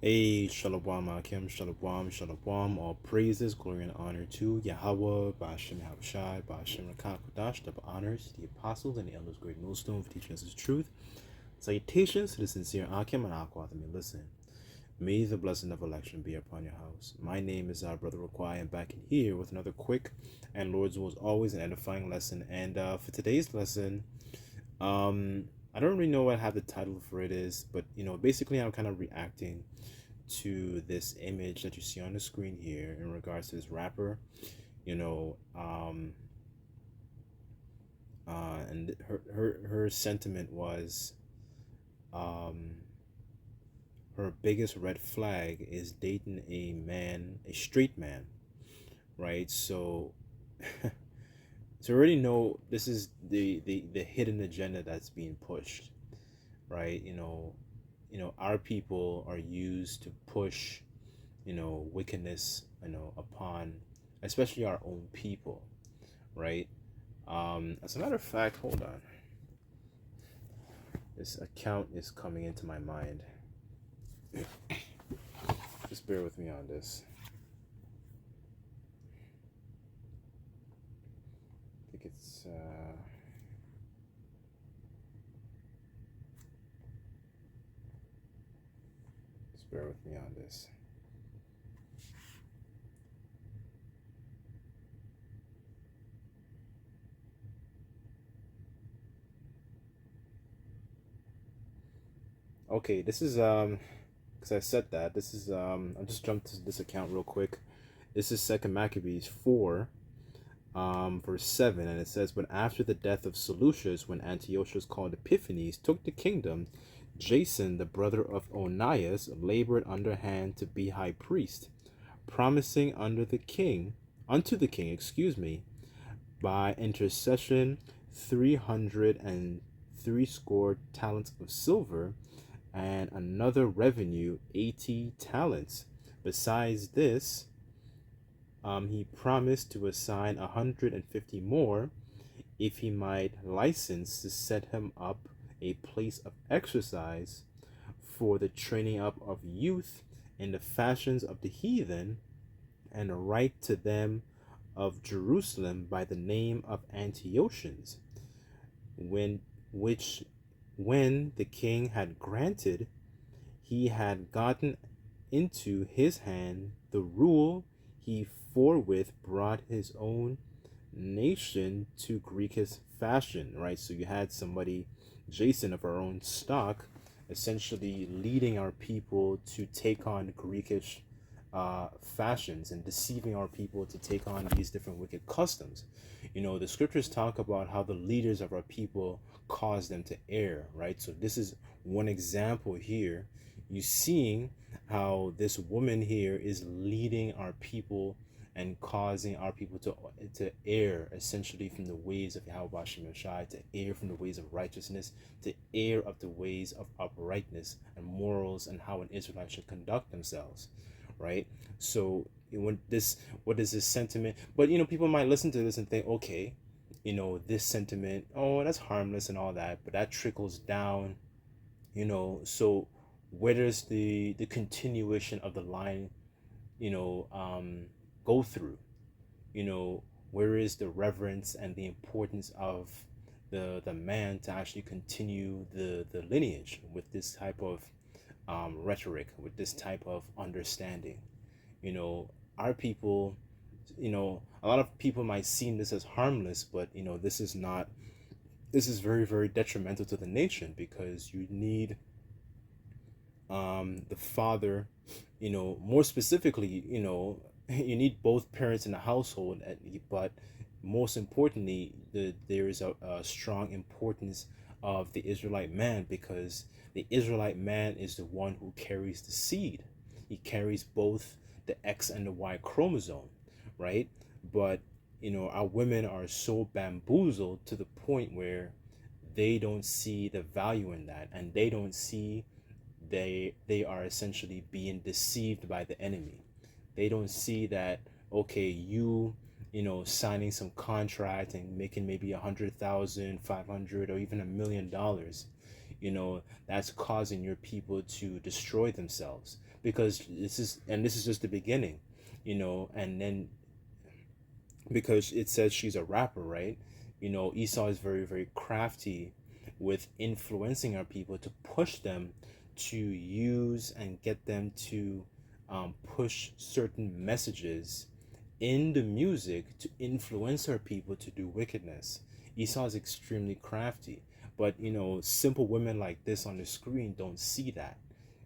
Hey, Shalom, Akim, Shalom, Shalom. All praises, glory, and honor to Yahweh, Ba'ashem Yahushai, Ba'ashem Rakakadash, the honors, the apostles, and the elders, great millstone for teaching us his truth. Salutations to the sincere Akim and Aqua that may listen. May the blessing of election be upon your house. My name is our brother Raquai, and back in here with another quick and Lord's will, always an edifying lesson. And for today's lesson, I don't really know what have the title for it is, but basically I'm kind of reacting to this image that you see on the screen here in regards to this rapper, you know, and her sentiment was, um, her biggest red flag is dating a man, a straight man, right? So, so already know this is the hidden agenda that's being pushed, right? Our people are used to push, wickedness, upon especially our own people, right? As a matter of fact, hold on. This account is coming into my mind. Just bear with me on this. I think it's just bear with me on this. Okay, this is because I said that this is I just jumped to this account real quick. This is Second Maccabees 4, verse 7, and it says, "But after the death of Seleucus, when Antiochus called Epiphanes took the kingdom, Jason, the brother of Onias, labored underhand to be high priest, promising unto the king, by intercession 360 talents of silver, and another revenue 80 talents. Besides this, he promised to assign 150 more if he might license to set him up a place of exercise for the training up of youth in the fashions of the heathen, and write to them of Jerusalem by the name of Antiochians, when which when the king had granted, he had gotten into his hand the rule, he forthwith brought his own nation to Greekish fashion," right? So you had somebody, Jason of our own stock, essentially leading our people to take on Greekish fashions and deceiving our people to take on these different wicked customs. The scriptures talk about how the leaders of our people cause them to err, right? So this is one example here. You seeing how this woman here is leading our people and causing our people to err essentially from the ways of Yahweh Shai, to err from the ways of righteousness, to err of the ways of uprightness and morals, and how an Israelite should conduct themselves, right? So what is this sentiment? But people might listen to this and think, okay, this sentiment, oh, that's harmless and all that, but that trickles down, so where does the continuation of the line, you know um go through? Where is the reverence and the importance of the man to actually continue the lineage with this type of rhetoric, with this type of understanding? Our people, a lot of people might see this as harmless, but this is very, very detrimental to the nation, because you need the father, more specifically, you need both parents in the household, but most importantly, there is a strong importance of the Israelite man, because the Israelite man is the one who carries the seed. He carries both the X and the Y chromosome, right? But our women are so bamboozled to the point where they don't see the value in that, and they don't see they are essentially being deceived by the enemy. They don't see that, okay, signing some contract and making maybe 100,000, 500, or even $1 million, that's causing your people to destroy themselves, because this is just the beginning, and then because it says she's a rapper, right? Esau is very, very crafty with influencing our people to push them to use and get them to push certain messages in the music to influence our people to do wickedness. Esau is extremely crafty, but simple women like this on the screen don't see that.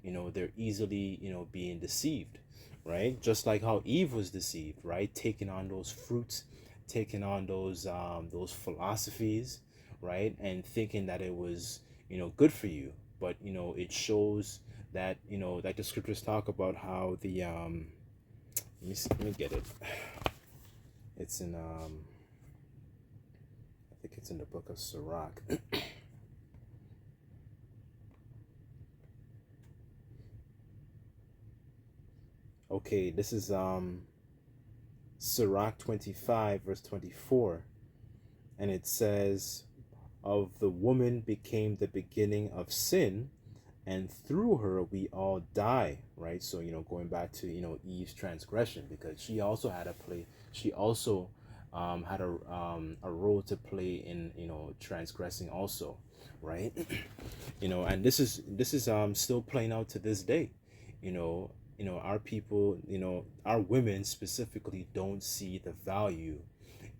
They're easily being deceived, right? Just like how Eve was deceived, right? Taking on those fruits, taking on those philosophies, right? And thinking that it was good for you. But it shows that like the scriptures talk about how the let me get it. It's in I think it's in the book of Sirach. Okay, this is Sirach 25 verse 24, and it says, of the woman became the beginning of sin, and through her we all die, right? So going back to Eve's transgression, because she also had a role to play in transgressing also, right? And this is still playing out to this day. Our people, our women specifically don't see the value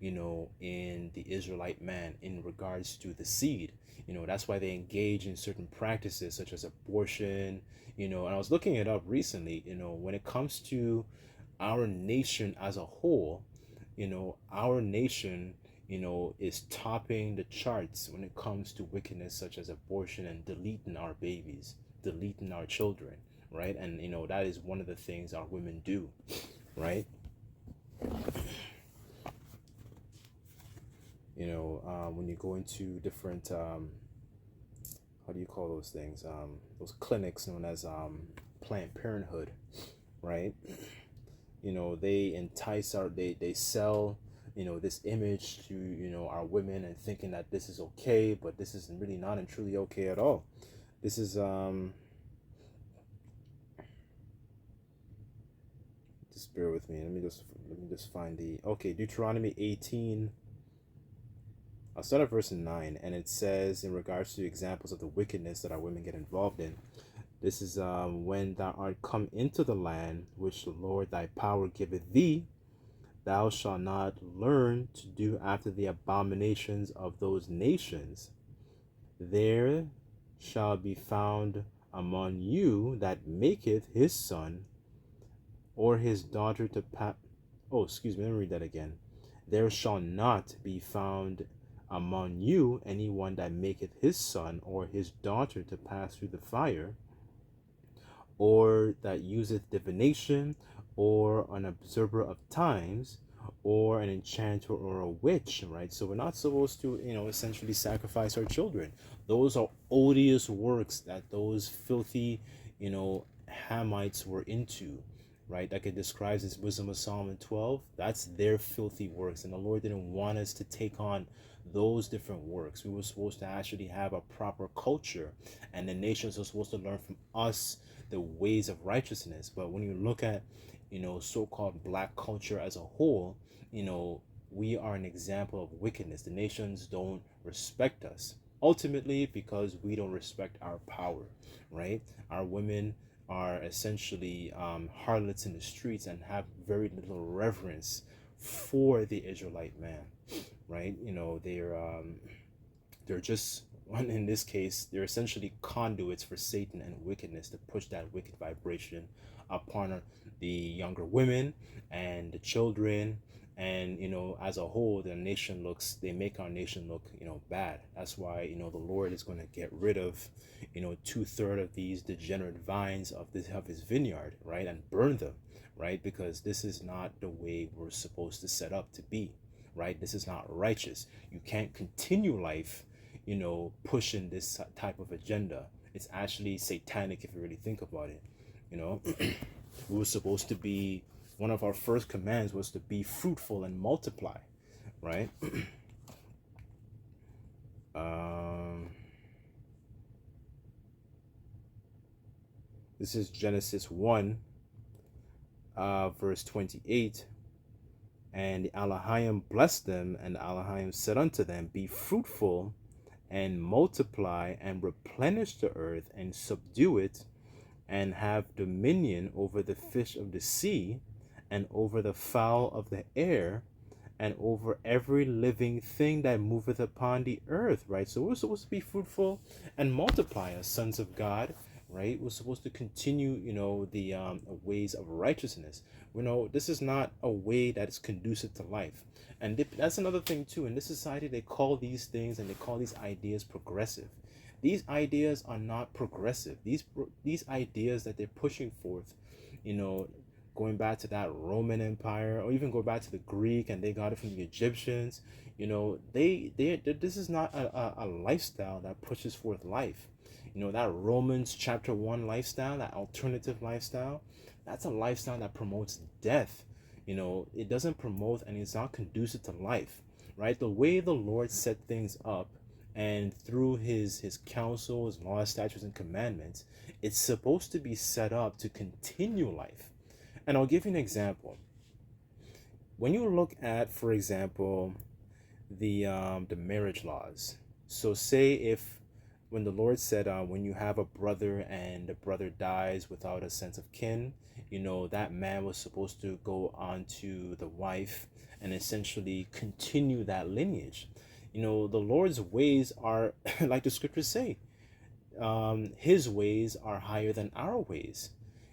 in the Israelite man in regards to the seed. That's why they engage in certain practices such as abortion. And I was looking it up recently. When it comes to our nation as a whole, our nation is topping the charts when it comes to wickedness such as abortion and deleting our babies, deleting our children, right? And that is one of the things our women do, right? When you go into different how do you call those things, those clinics known as Planned Parenthood, right? They entice they sell this image to our women, and thinking that this is okay, but this is really not and truly okay at all. This is just bear with me. Let me just find the Deuteronomy 18. I'll start at verse 9, and it says, in regards to examples of the wickedness that our women get involved in, this is when thou art come into the land which the Lord thy power giveth thee, thou shalt not learn to do after the abominations of those nations. There shall be found among you that maketh his son or his daughter to pass. Oh, excuse me, let me read that again. There shall not be found among you anyone that maketh his son or his daughter to pass through the fire, or that useth divination, or an observer of times, or an enchanter or a witch, right? So we're not supposed to, essentially sacrifice our children. Those are odious works that those filthy, Hamites were into, right? Like it describes in Wisdom of Solomon 12. That's their filthy works, and the Lord didn't want us to take on those different works. We were supposed to actually have a proper culture, and the nations are supposed to learn from us the ways of righteousness. But when you look at so-called black culture as a whole, we are an example of wickedness. The nations don't respect us, ultimately because we don't respect our power, right? Our women are essentially harlots in the streets and have very little reverence for the Israelite man, right? They're just one, in this case, they're essentially conduits for Satan and wickedness to push that wicked vibration upon the younger women and the children. And as a whole, they make our nation look bad. That's why the Lord is going to get rid of 2/3 of these degenerate vines of his vineyard, right, and burn them, right? Because this is not the way we're supposed to set up to be, right? This is not righteous. You can't continue life pushing this type of agenda. It's actually satanic if you really think about it. We were supposed to be, one of our first commands was to be fruitful and multiply, right? This is Genesis 1, verse 28. And the Elohim blessed them, and the Elohim said unto them, Be fruitful, and multiply, and replenish the earth, and subdue it, and have dominion over the fish of the sea, and over the fowl of the air, and over every living thing that moveth upon the earth, right? So we're supposed to be fruitful and multiply as sons of God, right? We're supposed to continue, the ways of righteousness. This is not a way that is conducive to life. And that's another thing too. In this society, they call these things and they call these ideas progressive. These ideas are not progressive. These ideas that they're pushing forth, going back to that Roman Empire, or even go back to the Greek, and they got it from the Egyptians. This is not a lifestyle that pushes forth life. That Romans chapter 1 lifestyle, that alternative lifestyle, that's a lifestyle that promotes death. It doesn't promote, and it's not conducive to life, right? The way the Lord set things up, and through his counsel, his laws, statutes, and commandments, it's supposed to be set up to continue life. And I'll give you an example. When you look at, for example, the marriage laws. So say if when the Lord said, when you have a brother and the brother dies without a sense of kin, that man was supposed to go on to the wife and essentially continue that lineage. The Lord's ways are, like the scriptures say, his ways are higher than our ways.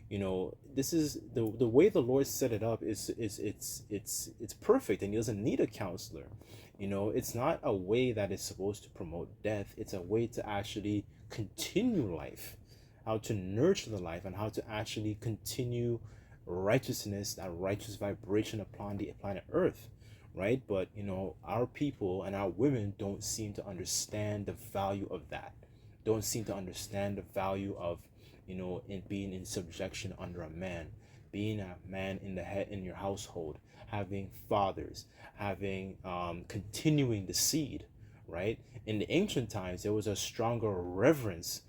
This is the way the Lord set it up it's perfect, and he doesn't need a counselor. It's not a way that is supposed to promote death. It's a way to actually continue life, how to nurture the life, and how to actually continue righteousness, that righteous vibration upon the planet Earth, right? But our people and our women don't seem to understand the value of that, don't seem to understand the value of in being in subjection under a man, being a man in the head in your household, having fathers, having continuing the seed, right? In the ancient times, there was a stronger reverence,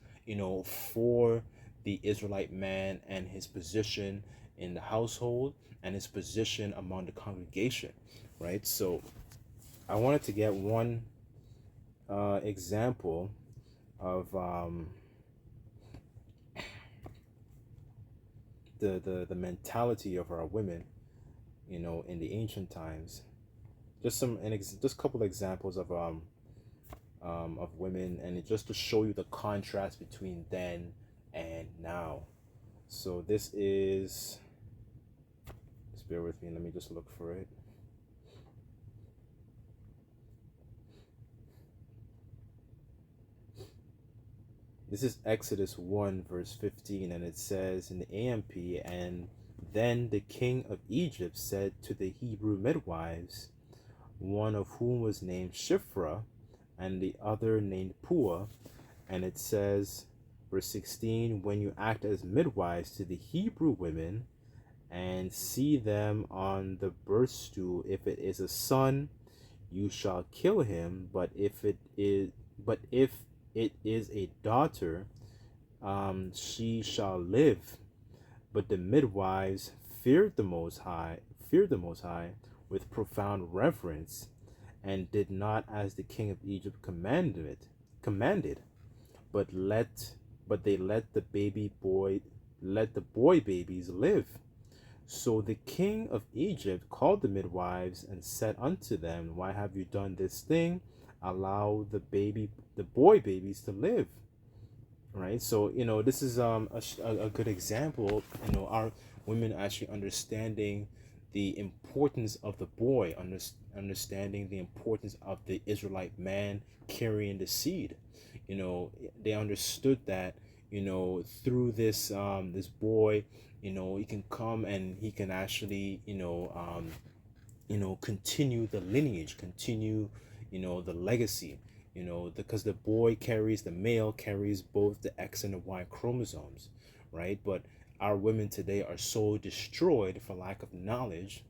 for the Israelite man and his position in the household and his position among the congregation, right? So I wanted to get one example of the mentality of our women, in the ancient times. Just a couple examples of women, and just to show you the contrast between then and now. So this is, just bear with me, let me just look for it. This is Exodus 1 verse 15, and it says in the AMP, and then the king of Egypt said to the Hebrew midwives, one of whom was named Shiphrah and the other named Puah, and it says, verse 16, when you act as midwives to the Hebrew women and see them on the birth stool, if it is a son, you shall kill him, but if it is a daughter, she shall live. But the midwives feared the Most High with profound reverence, and did not as the king of Egypt commanded, but they let the boy babies live. So the king of Egypt called the midwives and said unto them, why have you done this thing? Allow the boy babies to live. Right? So this is a good example, our women actually understanding the importance of the boy, understanding the importance of the Israelite man carrying the seed. They understood that through this this boy, he can come and he can actually continue the lineage, continue the legacy, because the male carries both the X and the Y chromosomes, right? But our women today are so destroyed for lack of knowledge.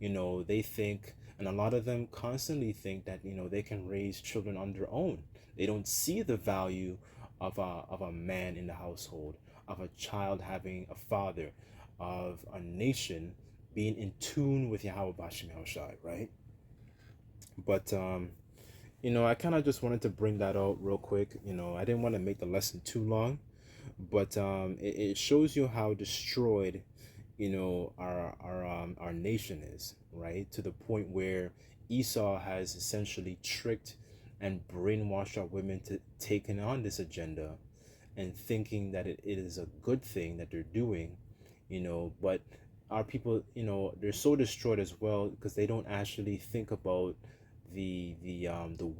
They think, and a lot of them constantly think that they can raise children on their own. They don't see the value of a man in the household, of a child having a father, of a nation being in tune with Yahweh Bashim Shai, right? But I kind of just wanted to bring that out real quick. I didn't want to make the lesson too long, but it shows you how destroyed our nation is, right? To the point where Esau has essentially tricked and brainwashed our women to taking on this agenda and thinking that it is a good thing that they're doing, but our people, they're so destroyed as well because they don't actually think about the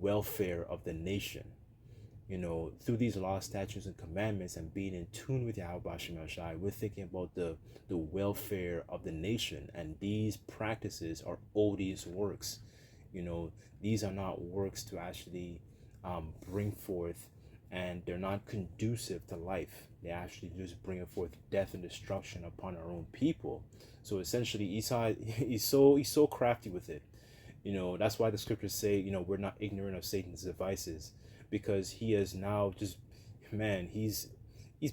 welfare of the nation. Through these laws, statutes, and commandments, and being in tune with Yahweh Bashim Shai, we're thinking about the welfare of the nation. And these practices are odious works. These are not works to actually bring forth, and they're not conducive to life. They actually just bring forth death and destruction upon our own people. So essentially, Esau, he's so crafty with it. That's why the scriptures say, we're not ignorant of Satan's devices, because he has now just, man, he's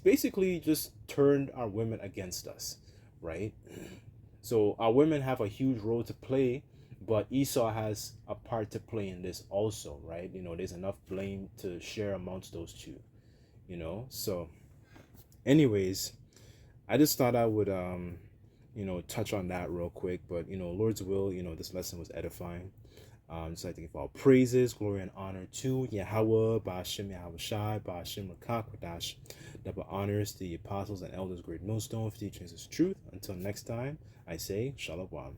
basically just turned our women against us, right? So our women have a huge role to play, but Esau has a part to play in this also, right? There's enough blame to share amongst those two, So anyways, I just thought I would touch on that real quick. But Lord's will, this lesson was edifying. Just like to give all praises, glory, and honor to Yahweh, Ba'ashem Yahweh Shai, Ba'ashem Rakak Radash. Double honors to the apostles and elders, great millstone, for teaching us truth. Until next time, I say Shalom.